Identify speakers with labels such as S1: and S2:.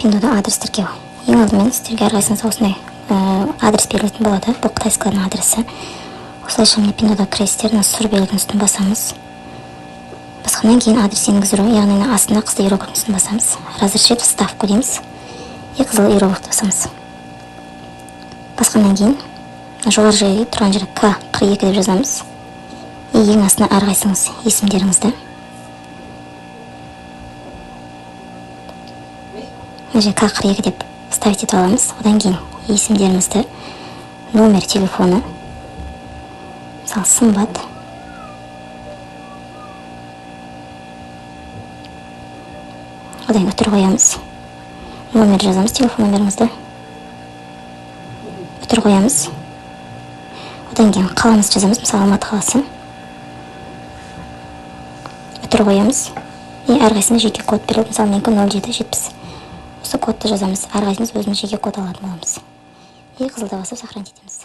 S1: Пиндода адрес тіркеу. Ең алдымен сіздерге әрқайсыңызға осындай адрес берілетін болады. Бұл қытайскалардың адресі. Осылайша міне пиндода кіресіздер, сұр белгінің үстін басамыз. Басқаннан кейін адрес енгіздіру, яғни астында қызыл иероглифтің үстін басамыз. Разрешить вставку дейміз. И қызыл иероглифті басамыз. Басқаннан кейін жоғары жағы тұрған жері К42 деп жазамыз. И ең астына әрқайсыңыз есімдеріңізді. К42 деп ставить етіп аламыз. Одан кейін есімдерімізді, номер телефоны, мысалы Сымбат. Одан өтір қоямыз. Номер жазамыз, телефон номерімізді. Өтір қоямыз. Одан кейін қаламыз жазамыз, мысалы Алматы қаласы. Өтір қоямыз. И әрқайсымыз жеке код беріледі, мысалы менікі 0770. Осы кодты жазамыз, әрқайсымыз өзіміз жеке код алатын боламыз. И қызылда басып сохранить етеміз.